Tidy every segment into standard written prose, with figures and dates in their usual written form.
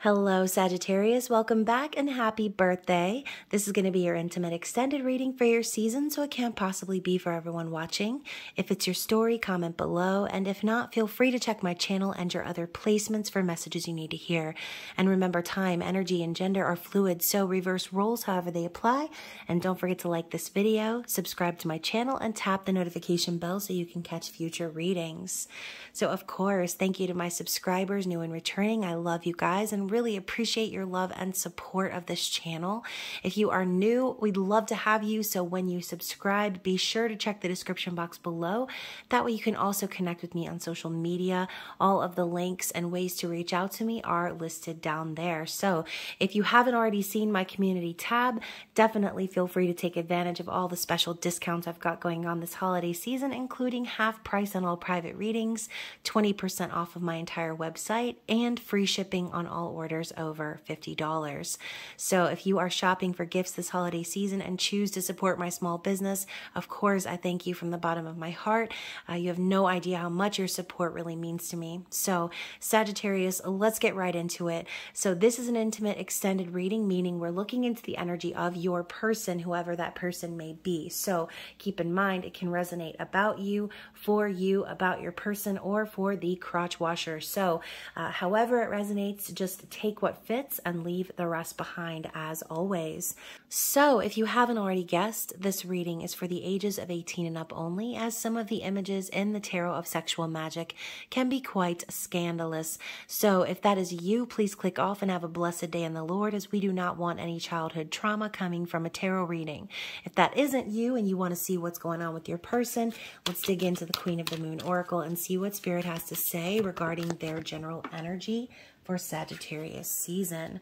Hello, Sagittarius. Welcome back and happy birthday. This is going to be your intimate extended reading for your season, so it can't possibly be for everyone watching. If it's your story, comment below, and if not, feel free to check my channel and your other placements for messages you need to hear. And remember, time, energy, and gender are fluid, so reverse roles however they apply. And don't forget to like this video, subscribe to my channel, and tap the notification bell so you can catch future readings. So, of course, thank you to my subscribers, new and returning. I love you guys and really appreciate your love and support of this channel. If you are new, we'd love to have you. So when you subscribe, be sure to check the description box below. That way you can also connect with me on social media. All of the links and ways to reach out to me are listed down there. So if you haven't already seen my community tab, definitely feel free to take advantage of all the special discounts I've got going on this holiday season, including half price on all private readings, 20% off of my entire website, and free shipping on all orders over $50. So if you are shopping for gifts this holiday season and choose to support my small business, of course, I thank you from the bottom of my heart. You have no idea how much your support really means to me. So Sagittarius, let's get right into it. So this is an intimate extended reading, meaning we're looking into the energy of your person, whoever that person may be. So keep in mind, it can resonate about you, about your person, or for the crotch washer. So however it resonates, just take what fits and leave the rest behind, as always. So if you haven't already guessed, this reading is for the ages of 18 and up only, as some of the images in the tarot of sexual magic can be quite scandalous. So if that is you, please click off and have a blessed day in the Lord, as we do not want any childhood trauma coming from a tarot reading. If that isn't you and you want to see what's going on with your person, let's dig into the Queen of the Moon Oracle and see what Spirit has to say regarding their general energy for Sagittarius season.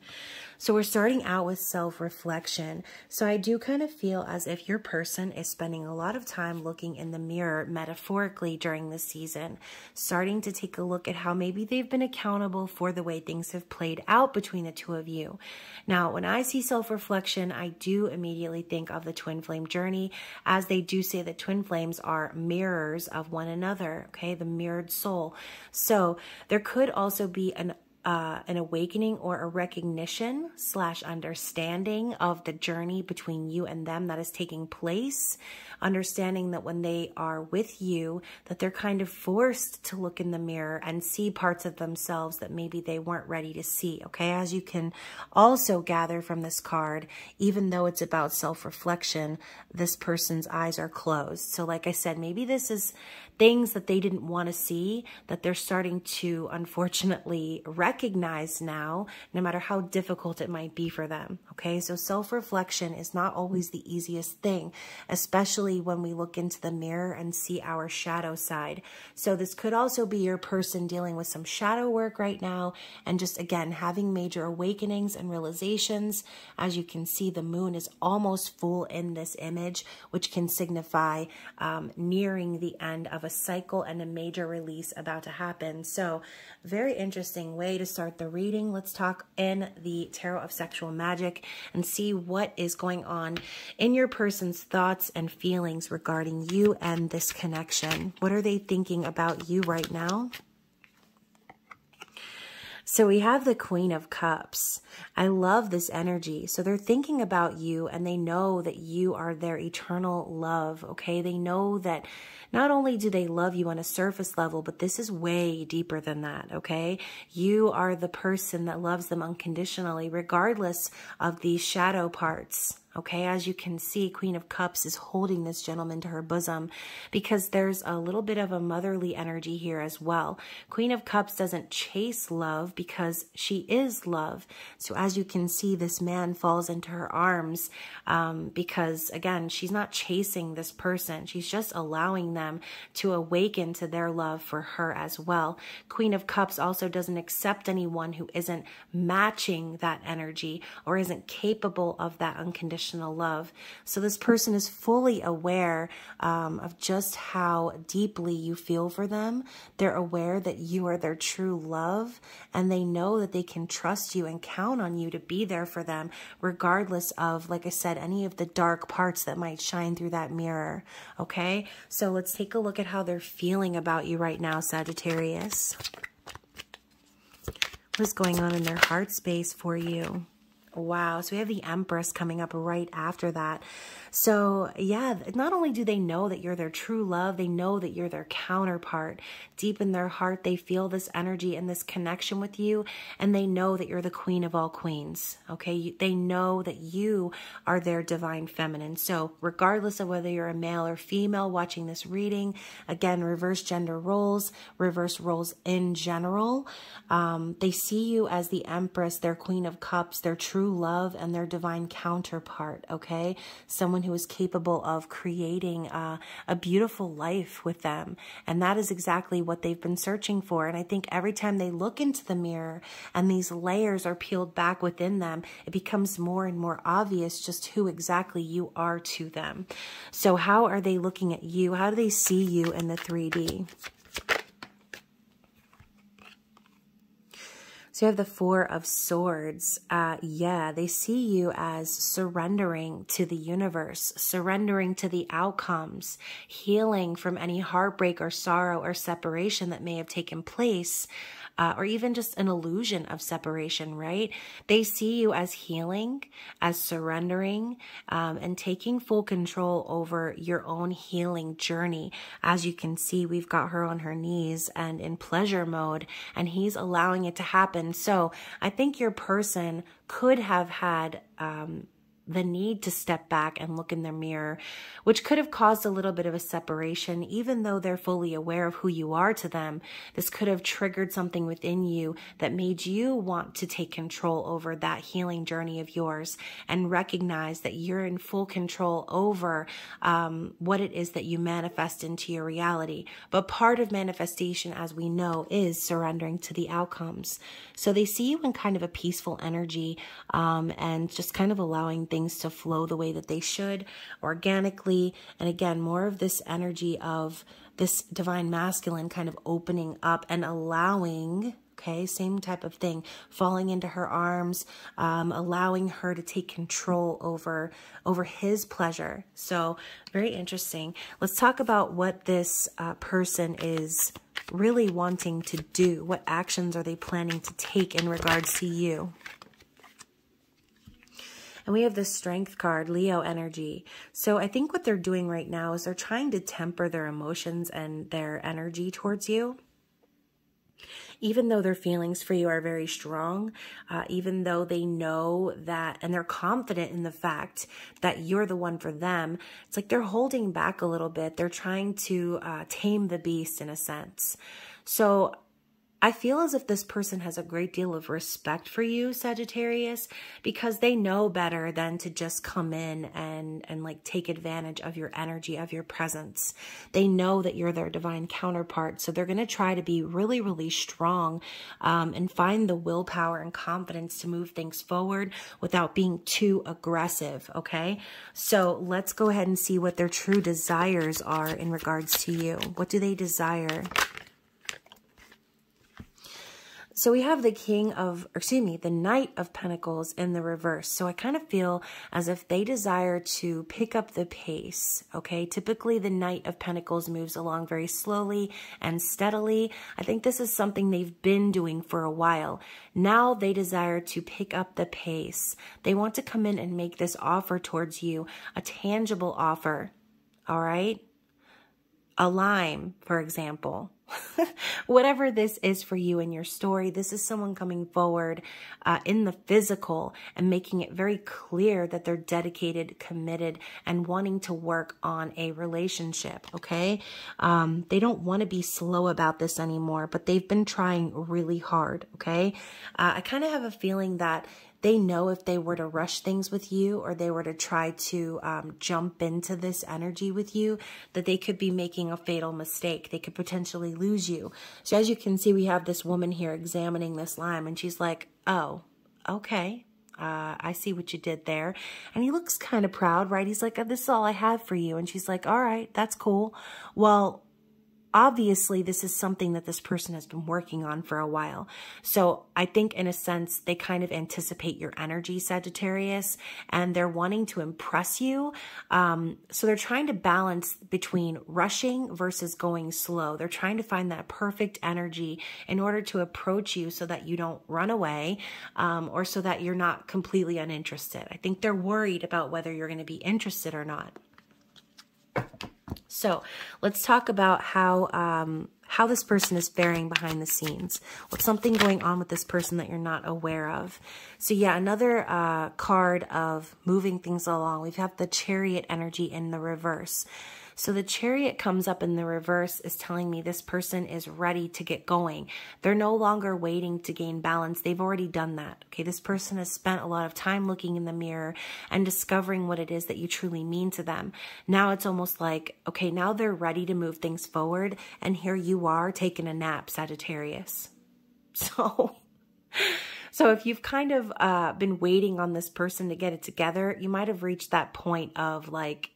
So we're starting out with self-reflection. So I do kind of feel as if your person is spending a lot of time looking in the mirror metaphorically during this season, starting to take a look at how maybe they've been accountable for the way things have played out between the two of you. Now, when I see self-reflection, I do immediately think of the twin flame journey, as they do say that twin flames are mirrors of one another, okay, the mirrored soul. So there could also be an awakening or a recognition / understanding of the journey between you and them that is taking place. Understanding that when they are with you, that they're kind of forced to look in the mirror and see parts of themselves that maybe they weren't ready to see, okay? As you can also gather from this card, even though it's about self-reflection, this person's eyes are closed. So like I said, maybe this is things that they didn't want to see that they're starting to unfortunately recognize now, no matter how difficult it might be for them, okay? So self-reflection is not always the easiest thing, especially when we look into the mirror and see our shadow side. So this could also be your person dealing with some shadow work right now and just, again, having major awakenings and realizations. As you can see, the moon is almost full in this image, which can signify nearing the end of a cycle and a major release about to happen. So very interesting way to start the reading. Let's talk in the Tarot of Sexual Magic and see what is going on in your person's thoughts and feelings regarding you and this connection. What are they thinking about you right now? So we have the Queen of Cups. I love this energy. So they're thinking about you and they know that you are their eternal love, okay? They know that not only do they love you on a surface level, but this is way deeper than that, okay? You are the person that loves them unconditionally, regardless of these shadow parts. Okay, as you can see, Queen of Cups is holding this gentleman to her bosom because there's a little bit of a motherly energy here as well. Queen of Cups doesn't chase love because she is love. So as you can see, this man falls into her arms because, again, she's not chasing this person. She's just allowing them to awaken to their love for her as well. Queen of Cups also doesn't accept anyone who isn't matching that energy or isn't capable of that unconditional love. So this person is fully aware of just how deeply you feel for them. They're aware that you are their true love, and they know that they can trust you and count on you to be there for them, regardless of, like I said, any of the dark parts that might shine through that mirror. Okay, so let's take a look at how they're feeling about you right now, Sagittarius. What's going on in their heart space for you? Wow. So we have the Empress coming up right after that. So yeah, not only do they know that you're their true love, they know that you're their counterpart. Deep in their heart, they feel this energy and this connection with you, and they know that you're the queen of all queens, okay? They know that you are their divine feminine. So regardless of whether you're a male or female watching this reading, again, reverse gender roles, reverse roles in general, they see you as the Empress, their Queen of Cups, their true love, and their divine counterpart, okay? Someone who is capable of creating a beautiful life with them. And that is exactly what they've been searching for. And I think every time they look into the mirror and these layers are peeled back within them, it becomes more and more obvious just who exactly you are to them. So how are they looking at you? How do they see you in the 3D? So you have the Four of Swords. Yeah, they see you as surrendering to the universe, surrendering to the outcomes, healing from any heartbreak or sorrow or separation that may have taken place, or even just an illusion of separation, right? They see you as healing, as surrendering, and taking full control over your own healing journey. As you can see, we've got her on her knees and in pleasure mode, and he's allowing it to happen. So I think your person could have had the need to step back and look in their mirror, which could have caused a little bit of a separation. Even though they're fully aware of who you are to them, this could have triggered something within you that made you want to take control over that healing journey of yours and recognize that you're in full control over what it is that you manifest into your reality. But part of manifestation, as we know, is surrendering to the outcomes. So they see you in kind of a peaceful energy, and just kind of allowing things to flow the way that they should, organically. And again, more of this energy of this divine masculine kind of opening up and allowing, okay, same type of thing, falling into her arms, allowing her to take control over his pleasure. So very interesting. Let's talk about what this person is really wanting to do. What actions are they planning to take in regards to you? And we have the Strength card, Leo energy. So I think what they're doing right now is they're trying to temper their emotions and their energy towards you. Even though their feelings for you are very strong, even though they know that, and they're confident in the fact that you're the one for them, it's like they're holding back a little bit. They're trying to tame the beast in a sense. So I feel as if this person has a great deal of respect for you, Sagittarius, because they know better than to just come in and like take advantage of your energy, of your presence. They know that you're their divine counterpart. So they're going to try to be really, really strong, and find the willpower and confidence to move things forward without being too aggressive. Okay. So let's go ahead and see what their true desires are in regards to you. What do they desire? So we have the the Knight of Pentacles in the reverse. So I kind of feel as if they desire to pick up the pace, okay? Typically, the Knight of Pentacles moves along very slowly and steadily. I think this is something they've been doing for a while. Now they desire to pick up the pace. They want to come in and make this offer towards you, a tangible offer, all right? A lime, for example. Whatever this is for you in your story, this is someone coming forward in the physical and making it very clear that they're dedicated, committed, and wanting to work on a relationship, okay? They don't want to be slow about this anymore, but they've been trying really hard, okay? I kind of have a feeling that they know if they were to rush things with you, or they were to try to jump into this energy with you, that they could be making a fatal mistake. They could potentially lose you. So as you can see, we have this woman here examining this lime, and she's like, oh, okay. I see what you did there. And he looks kind of proud, right? He's like, this is all I have for you. And she's like, all right, that's cool. Well, obviously this is something that this person has been working on for a while. So I think in a sense, they kind of anticipate your energy, Sagittarius, and they're wanting to impress you. So they're trying to balance between rushing versus going slow. They're trying to find that perfect energy in order to approach you so that you don't run away, or so that you're not completely uninterested. I think they're worried about whether you're going to be interested or not. So let's talk about how this person is faring behind the scenes. What's something going on with this person that you're not aware of? So yeah, another card of moving things along. We've got the Chariot energy in the reverse. So the Chariot comes up in the reverse is telling me this person is ready to get going. They're no longer waiting to gain balance. They've already done that. Okay, this person has spent a lot of time looking in the mirror and discovering what it is that you truly mean to them. Now it's almost like, okay, now they're ready to move things forward, and here you are taking a nap, Sagittarius. So if you've kind of been waiting on this person to get it together, you might have reached that point of like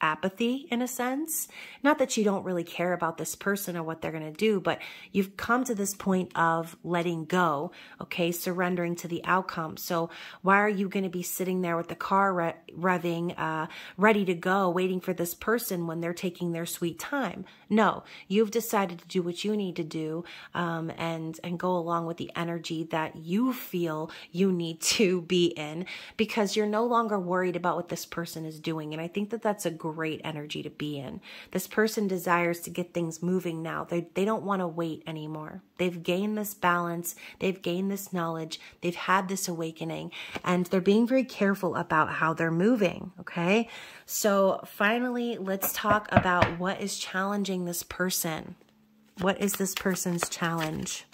apathy in a sense. Not that you don't really care about this person or what they're going to do, but you've come to this point of letting go, okay, surrendering to the outcome. So why are you going to be sitting there with the car revving, ready to go, waiting for this person when they're taking their sweet time? No, you've decided to do what you need to do, and go along with the energy that you feel you need to be in, because you're no longer worried about what this person is doing. And I think that that's a great energy to be in. This person desires to get things moving now. They don't want to wait anymore. They've gained this balance. They've gained this knowledge. They've had this awakening, and they're being very careful about how they're moving. Okay. So finally, let's talk about what is challenging this person. What is this person's challenge?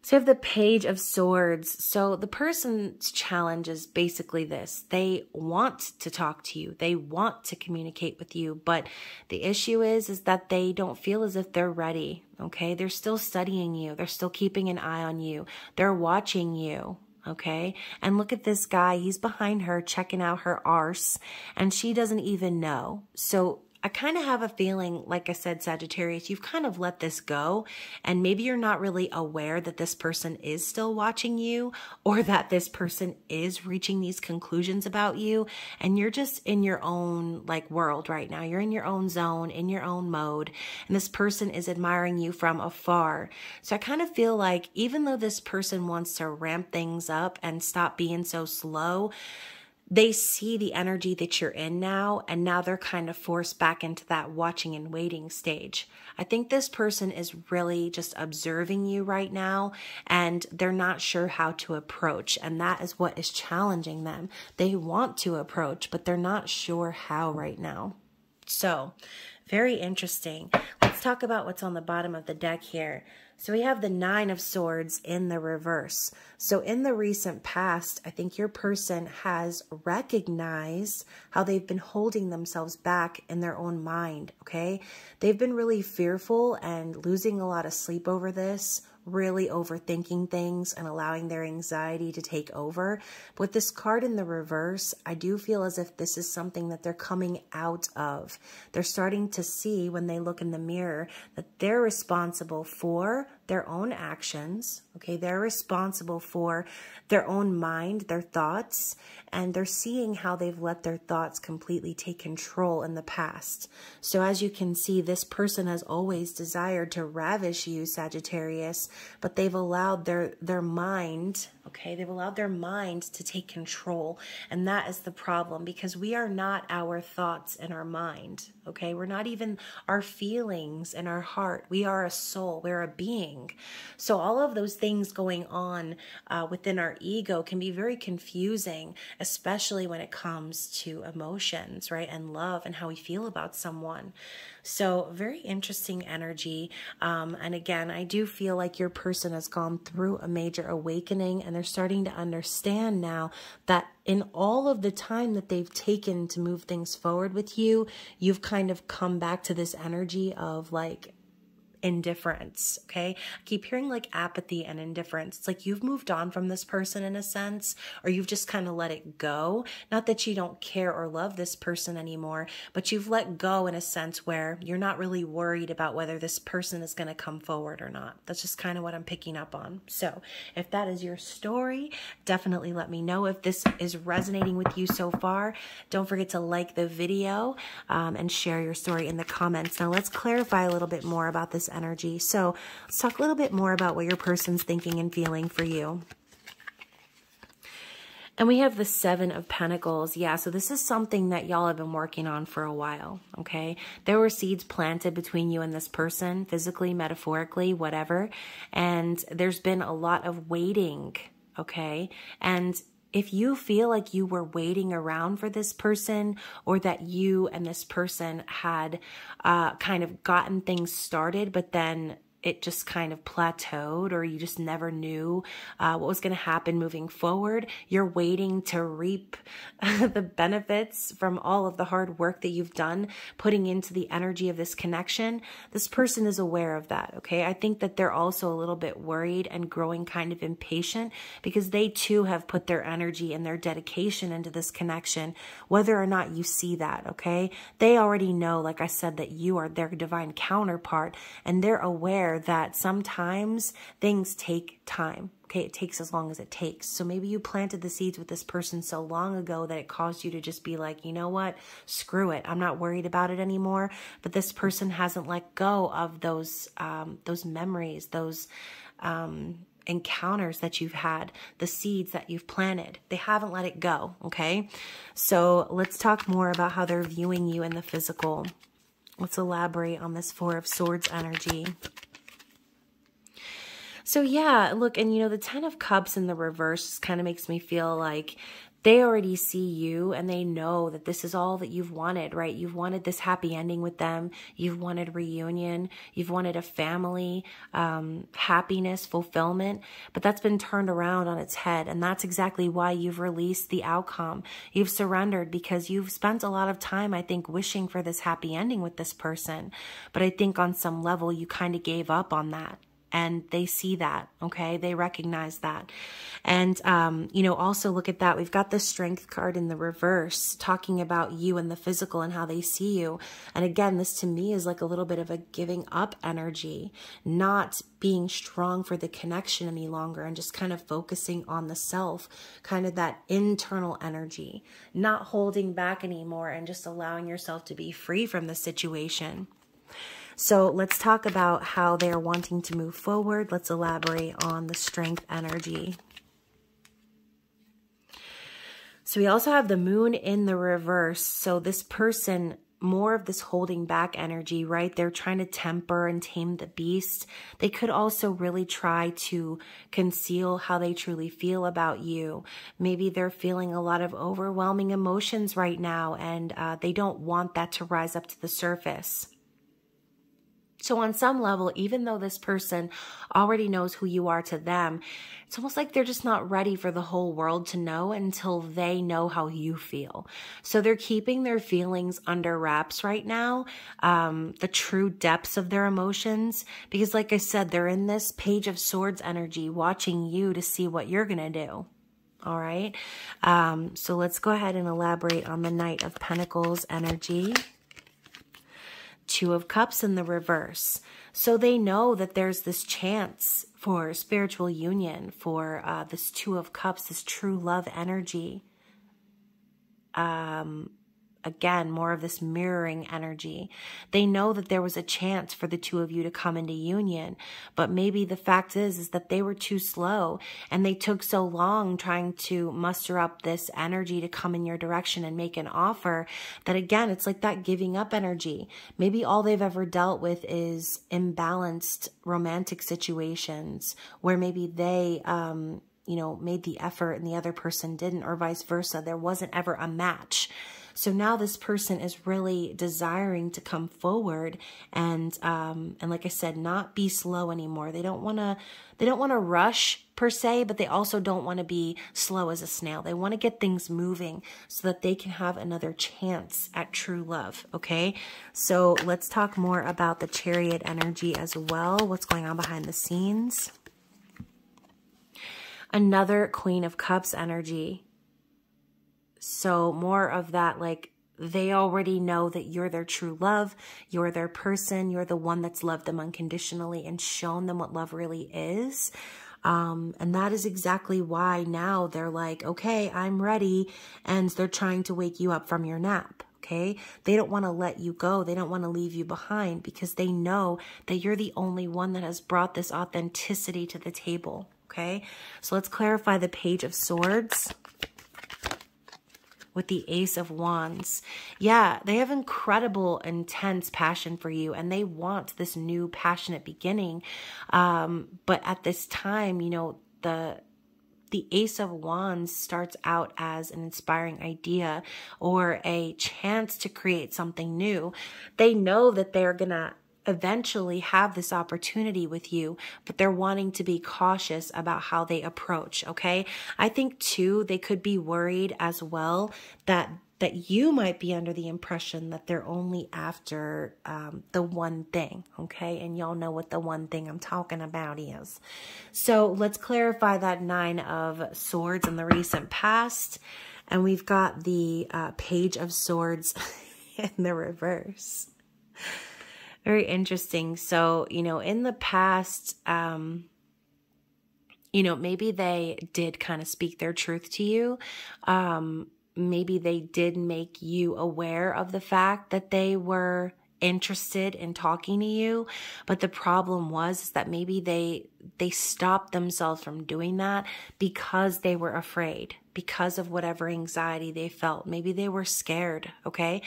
So you have the Page of Swords. So the person's challenge is basically this. They want to talk to you. They want to communicate with you. But the issue is that they don't feel as if they're ready. Okay. They're still studying you. They're still keeping an eye on you. They're watching you. Okay. And look at this guy. He's behind her checking out her arse, and she doesn't even know. So I kind of have a feeling, like I said, Sagittarius, you've kind of let this go, and maybe you're not really aware that this person is still watching you, or that this person is reaching these conclusions about you, and you're just in your own like world right now. You're in your own zone, in your own mode, and this person is admiring you from afar. So I kind of feel like even though this person wants to ramp things up and stop being so slow, they see the energy that you're in now, and now they're kind of forced back into that watching and waiting stage. I think this person is really just observing you right now, and they're not sure how to approach, and that is what is challenging them. They want to approach, but they're not sure how right now. So, very interesting. Let's talk about what's on the bottom of the deck here. So we have the Nine of Swords in the reverse. So in the recent past, I think your person has recognized how they've been holding themselves back in their own mind, okay? They've been really fearful and losing a lot of sleep over this, really overthinking things and allowing their anxiety to take over. But with this card in the reverse, I do feel as if this is something that they're coming out of. They're starting to see when they look in the mirror that they're responsible for their own actions, okay? They're responsible for their own mind, their thoughts, and they're seeing how they've let their thoughts completely take control in the past. So as you can see, this person has always desired to ravish you, Sagittarius, but they've allowed their mind, okay? They've allowed their mind to take control, and that is the problem, because we are not our thoughts and our mind, okay? We're not even our feelings and our heart. We are a soul. We're a being. So all of those things going on within our ego can be very confusing, especially when it comes to emotions, right? And love and how we feel about someone. So very interesting energy. And again, I do feel like your person has gone through a major awakening, and they're starting to understand now that in all of the time that they've taken to move things forward with you, you've kind of come back to this energy of like indifference, okay? I keep hearing like apathy and indifference. It's like you've moved on from this person in a sense, or you've just kind of let it go. Not that you don't care or love this person anymore, but you've let go in a sense where you're not really worried about whether this person is going to come forward or not. That's just kind of what I'm picking up on. So if that is your story, definitely let me know. If this is resonating with you so far, don't forget to like the video and share your story in the comments. Now let's clarify a little bit more about this energy. So let's talk a little bit more about what your person's thinking and feeling for you. And we have the 7 of Pentacles. Yeah, so this is something that y'all have been working on for a while, okay? There were seeds planted between you and this person, physically, metaphorically, whatever. And there's been a lot of waiting, okay? And if you feel like you were waiting around for this person, or that you and this person had kind of gotten things started, but then it just kind of plateaued, or you just never knew what was going to happen moving forward, you're waiting to reap the benefits from all of the hard work that you've done putting into the energy of this connection. This person is aware of that, okay? I think that they're also a little bit worried and growing kind of impatient, because they too have put their energy and their dedication into this connection, whether or not you see that, okay? They already know, like I said, that you are their divine counterpart, and they're aware that sometimes things take time. Okay, it takes as long as it takes. So maybe you planted the seeds with this person so long ago that it caused you to just be like, you know what, screw it, I'm not worried about it anymore. But this person hasn't let go of those memories, those encounters that you've had, the seeds that you've planted. They haven't let it go, okay? So let's talk more about how they're viewing you in the physical. Let's elaborate on this 4 of Swords energy. So yeah, look, and you know, the 10 of Cups in the reverse kind of makes me feel like they already see you and they know that this is all that you've wanted, right? You've wanted this happy ending with them. You've wanted reunion. You've wanted a family, happiness, fulfillment, but that's been turned around on its head. And that's exactly why you've released the outcome. You've surrendered because you've spent a lot of time, I think, wishing for this happy ending with this person. But I think on some level, you kind of gave up on that. And they see that, okay? They recognize that. And, you know, also look at that. We've got the Strength card in the reverse talking about you and the physical and how they see you. And again, this to me is like a little bit of a giving up energy, not being strong for the connection any longer and just kind of focusing on the self, kind of that internal energy, not holding back anymore and just allowing yourself to be free from the situation. So let's talk about how they're wanting to move forward. Let's elaborate on the Strength energy. So we also have the Moon in the reverse. So this person, more of this holding back energy, right? They're trying to temper and tame the beast. They could also really try to conceal how they truly feel about you. Maybe they're feeling a lot of overwhelming emotions right now, and they don't want that to rise up to the surface. So on some level, even though this person already knows who you are to them, it's almost like they're just not ready for the whole world to know until they know how you feel. So they're keeping their feelings under wraps right now, the true depths of their emotions, because like I said, they're in this Page of Swords energy, watching you to see what you're going to do. All right. So let's go ahead and elaborate on the Knight of Pentacles energy. 2 of Cups in the reverse. So they know that there's this chance for spiritual union, for this 2 of Cups, this true love energy. Again, more of this mirroring energy. They know that there was a chance for the 2 of you to come into union, but maybe the fact is that they were too slow and they took so long trying to muster up this energy to come in your direction and make an offer that, again, it's like that giving up energy. Maybe all they've ever dealt with is imbalanced romantic situations where maybe they, you know, made the effort and the other person didn't, or vice versa. There wasn't ever a match. So now this person is really desiring to come forward and like I said, not be slow anymore. They don't want to rush per se, but they also don't want to be slow as a snail. They want to get things moving so that they can have another chance at true love. Okay. So let's talk more about the Chariot energy as well. What's going on behind the scenes? Another Queen of Cups energy. So more of that, like, they already know that you're their true love. You're their person. You're the one that's loved them unconditionally and shown them what love really is. And that is exactly why now they're like, okay, I'm ready. And they're trying to wake you up from your nap. Okay. They don't want to let you go. They don't want to leave you behind because they know that you're the only one that has brought this authenticity to the table. Okay. So let's clarify the Page of Swords with the Ace of Wands. Yeah, they have incredible, intense passion for you, and they want this new passionate beginning. But at this time, you know, the Ace of Wands starts out as an inspiring idea or a chance to create something new. They know that they're gonna eventually have this opportunity with you, but they're wanting to be cautious about how they approach. Okay. I think too, they could be worried as well that you might be under the impression that they're only after the one thing. Okay. And y'all know what the one thing I'm talking about is. So let's clarify that Nine of Swords in the recent past. And we've got the Page of Swords in the reverse. Very interesting. So, you know, in the past, you know, maybe they did kind of speak their truth to you. Maybe they did make you aware of the fact that they were interested in talking to you. But the problem was that maybe they stopped themselves from doing that because they were afraid, because of whatever anxiety they felt. Maybe they were scared. Okay.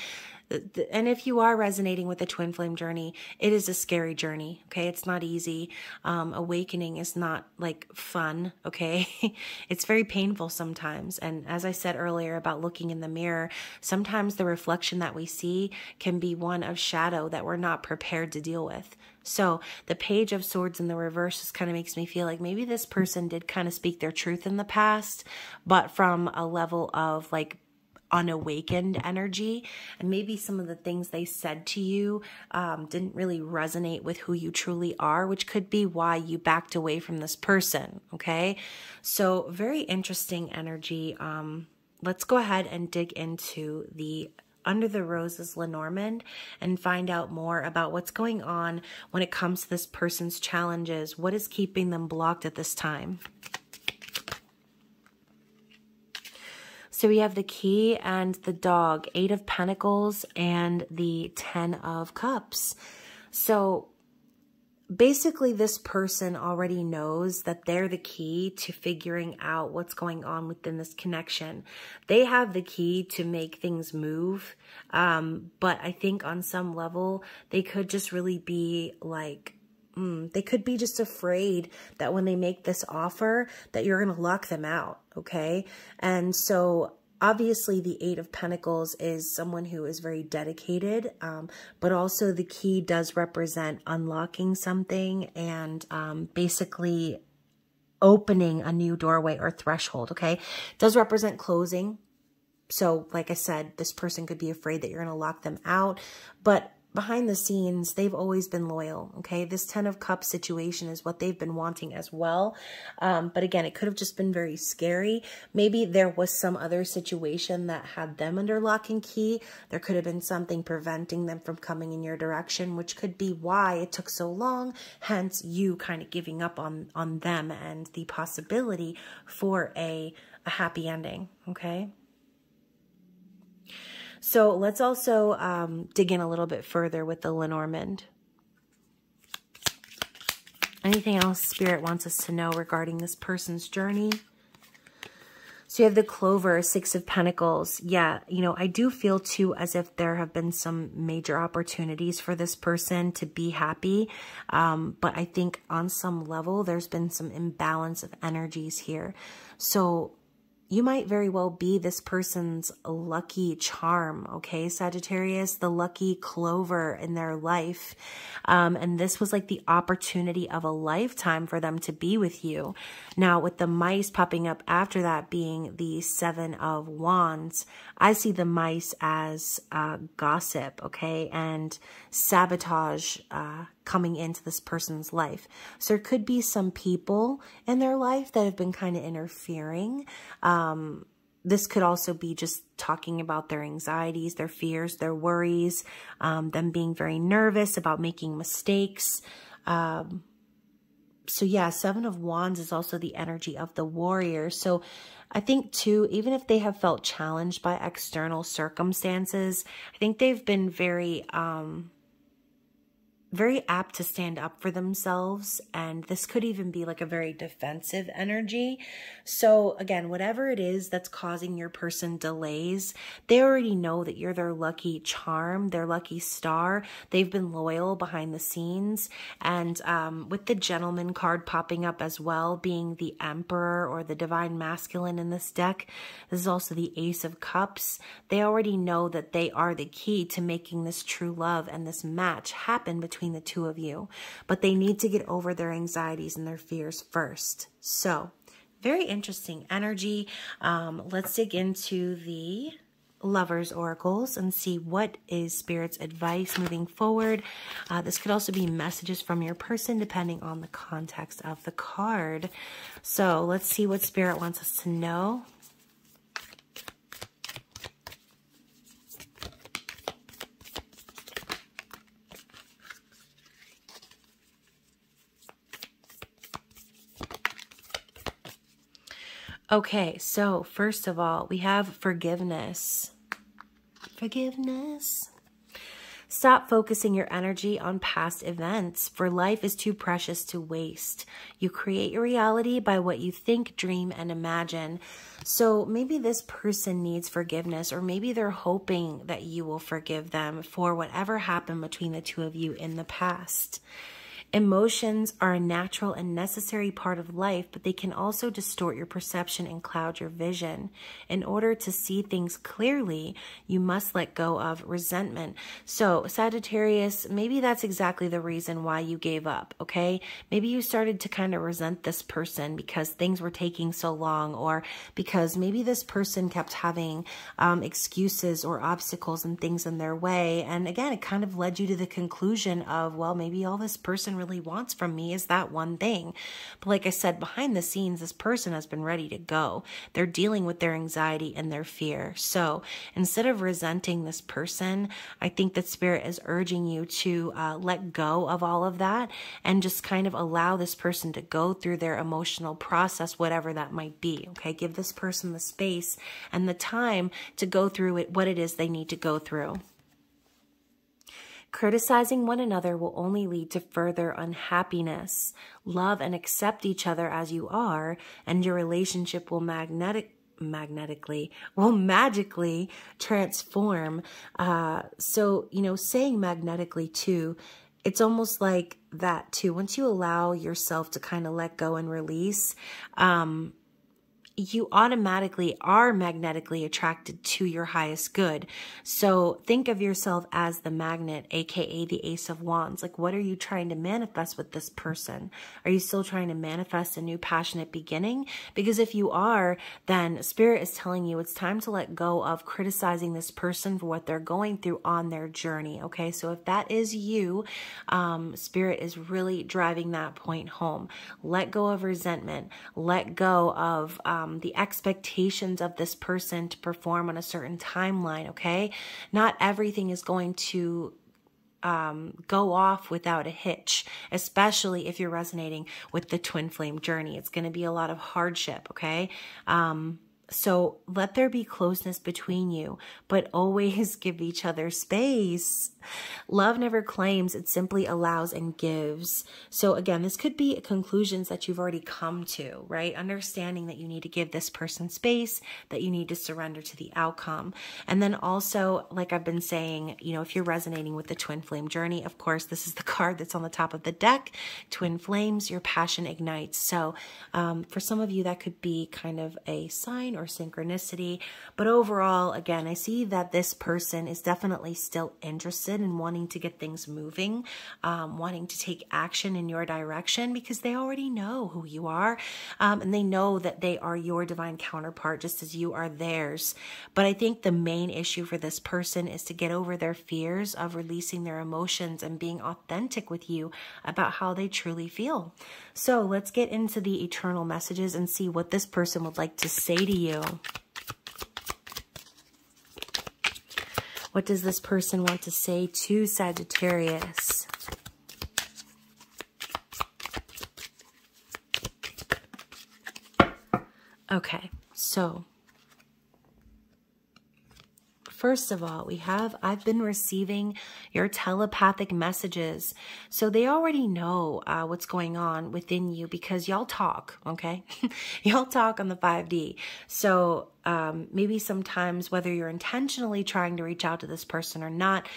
And if you are resonating with the twin flame journey, it is a scary journey. Okay. It's not easy. Awakening is not like fun. Okay. It's very painful sometimes. And as I said earlier about looking in the mirror, sometimes the reflection that we see can be one of shadow that we're not prepared to deal with. So the Page of Swords in the reverse just kind of makes me feel like maybe this person did kind of speak their truth in the past, but from a level of like unawakened energy, and maybe some of the things they said to you didn't really resonate with who you truly are, which could be why you backed away from this person. Okay, so very interesting energy. Let's go ahead and dig into the Under the Roses Lenormand and find out more about what's going on when it comes to this person's challenges. What is keeping them blocked at this time? So we have the Key and the Dog, 8 of Pentacles and the 10 of Cups. So basically this person already knows that they're the key to figuring out what's going on within this connection. They have the key to make things move. But I think on some level, they could just really be like, they could be just afraid that when they make this offer that you're going to lock them out. Okay. And so obviously the 8 of Pentacles is someone who is very dedicated, but also the key does represent unlocking something and basically opening a new doorway or threshold. Okay. It does represent closing. So like I said, this person could be afraid that you're going to lock them out, but behind the scenes, they've always been loyal. Okay. This 10 of Cups situation is what they've been wanting as well. But again, it could have just been very scary. Maybe there was some other situation that had them under lock and key. There could have been something preventing them from coming in your direction, which could be why it took so long. Hence you kind of giving up on them and the possibility for a happy ending. Okay. So let's also dig in a little bit further with the Lenormand. Anything else Spirit wants us to know regarding this person's journey? So you have the Clover, Six of Pentacles. Yeah, you know, I do feel too as if there have been some major opportunities for this person to be happy. But I think on some level, there's been some imbalance of energies here. So you might very well be this person's lucky charm, okay, Sagittarius, the lucky clover in their life. And this was like the opportunity of a lifetime for them to be with you. Now, with the mice popping up after that being the Seven of Wands, I see the mice as gossip, okay, and sabotage coming into this person's life. So there could be some people in their life that have been kind of interfering. This could also be just talking about their anxieties, their fears, their worries, them being very nervous about making mistakes. So yeah, Seven of Wands is also the energy of the warrior. So I think too, even if they have felt challenged by external circumstances, I think they've been very apt to stand up for themselves. And this could even be like a very defensive energy. So again, whatever it is that's causing your person delays, they already know that you're their lucky charm, their lucky star. They've been loyal behind the scenes. And with the Gentleman card popping up as well, being the Emperor or the Divine Masculine in this deck, this is also the Ace of Cups. They already know that they are the key to making this true love and this match happen between the two of you, but they need to get over their anxieties and their fears first. So very interesting energy. Let's dig into the Lovers oracles and see what is Spirit's advice moving forward. This could also be messages from your person depending on the context of the card. So let's see what Spirit wants us to know. Okay, so first of all, we have forgiveness. Forgiveness. Stop focusing your energy on past events, for life is too precious to waste. You create your reality by what you think, dream, and imagine. So maybe this person needs forgiveness, or maybe they're hoping that you will forgive them for whatever happened between the two of you in the past. Emotions are a natural and necessary part of life, but they can also distort your perception and cloud your vision. In order to see things clearly, you must let go of resentment. So, Sagittarius, maybe that's exactly the reason why you gave up, okay? Maybe you started to kind of resent this person because things were taking so long, or because maybe this person kept having excuses or obstacles and things in their way. And again, it kind of led you to the conclusion of, well, maybe all this person really wants from me is that one thing. But like I said, behind the scenes, this person has been ready to go. They're dealing with their anxiety and their fear. So instead of resenting this person, I think that Spirit is urging you to let go of all of that and just kind of allow this person to go through their emotional process, whatever that might be. Okay, give this person the space and the time to go through it, what it is they need to go through. Criticizing one another will only lead to further unhappiness. Love and accept each other as you are, and your relationship will magically transform. So, you know, saying magnetically too, it's almost like that too. Once you allow yourself to kind of let go and release, you automatically are magnetically attracted to your highest good. So think of yourself as the magnet, aka the Ace of Wands. Like, what are you trying to manifest with this person? Are you still trying to manifest a new passionate beginning? Because if you are, then Spirit is telling you it's time to let go of criticizing this person for what they're going through on their journey. Okay, so if that is you, Spirit is really driving that point home. Let go of resentment. Let go of the expectations of this person to perform on a certain timeline, okay? Not everything is going to go off without a hitch, especially if you're resonating with the twin flame journey. It's going to be a lot of hardship, okay? So let there be closeness between you, but always give each other space. Love never claims, it simply allows and gives. So again, this could be conclusions that you've already come to, right? Understanding that you need to give this person space, that you need to surrender to the outcome. And then also, like I've been saying, you know, if you're resonating with the twin flame journey, of course, this is the card that's on the top of the deck. Twin flames, your passion ignites. So for some of you, that could be kind of a sign or synchronicity. But overall, again, I see that this person is definitely still interested in wanting to get things moving, wanting to take action in your direction because they already know who you are. And they know that they are your divine counterpart just as you are theirs. But I think the main issue for this person is to get over their fears of releasing their emotions and being authentic with you about how they truly feel. So let's get into the eternal messages and see what this person would like to say to you. What does this person want to say to Sagittarius? Okay, so first of all, we have, I've been receiving your telepathic messages. So they already know what's going on within you because y'all talk, okay? Y'all talk on the 5D. So maybe sometimes whether you're intentionally trying to reach out to this person or not,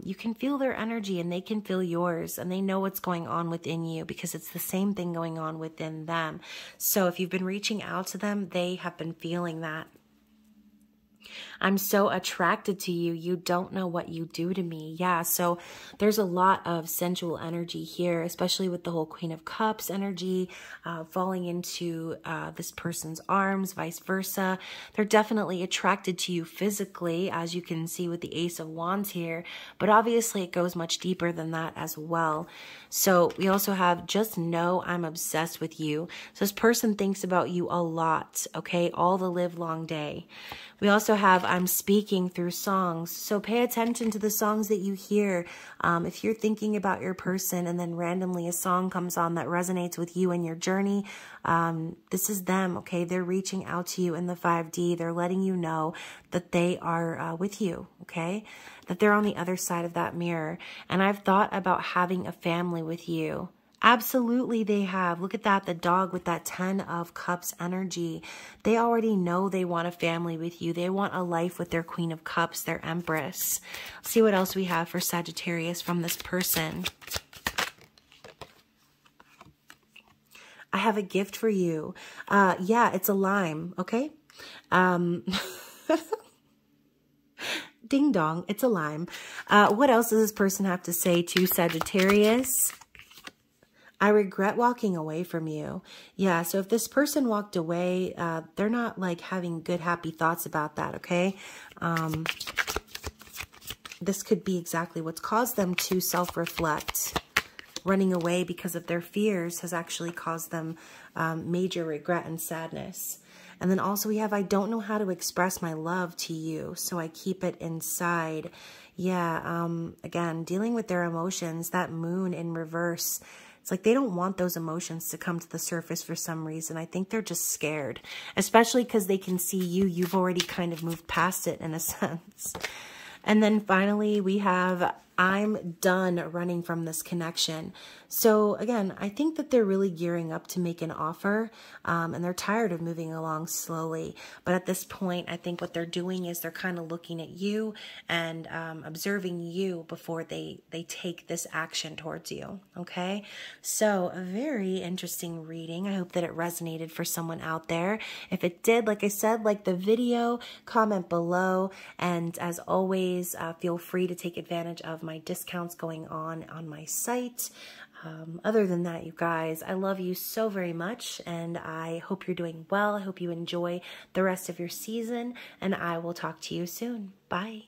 you can feel their energy and they can feel yours and they know what's going on within you because it's the same thing going on within them. So if you've been reaching out to them, they have been feeling that. I'm so attracted to you. You don't know what you do to me. Yeah, so there's a lot of sensual energy here, especially with the whole Queen of Cups energy, falling into this person's arms, vice versa. They're definitely attracted to you physically, as you can see with the Ace of Wands here, but obviously it goes much deeper than that as well. So we also have just know I'm obsessed with you. So this person thinks about you a lot, okay, all the live long day. We also have I'm speaking through songs. So pay attention to the songs that you hear. If you're thinking about your person and then randomly a song comes on that resonates with you and your journey, this is them, okay? They're reaching out to you in the 5D. They're letting you know that they are with you, okay? That they're on the other side of that mirror. And I've thought about having a family with you. Absolutely they have. Look at that, the dog with that 10 of Cups energy. They already know they want a family with you. They want a life with their Queen of Cups, their Empress. Let's see what else we have for Sagittarius from this person. I have a gift for you. Yeah, it's a lime, okay? Ding dong, it's a lime. What else does this person have to say to Sagittarius? I regret walking away from you. Yeah, so if this person walked away, they're not like having good, happy thoughts about that, okay? This could be exactly what's caused them to self-reflect. Running away because of their fears has actually caused them major regret and sadness. And then also we have, I don't know how to express my love to you, so I keep it inside. Yeah, again, dealing with their emotions, that moon in reverse. It's like they don't want those emotions to come to the surface for some reason. I think they're just scared, especially because they can see you. You've already kind of moved past it in a sense. And then finally, we have, I'm done running from this connection. So again, I think that they're really gearing up to make an offer, and they're tired of moving along slowly. But at this point, I think what they're doing is they're kind of looking at you and observing you before they take this action towards you. Okay, so a very interesting reading. I hope that it resonated for someone out there. If it did, like I said, like the video, comment below, and as always, feel free to take advantage of my discounts going on my site. Other than that, you guys, I love you so very much, and I hope you're doing well. I hope you enjoy the rest of your season, and I will talk to you soon. Bye.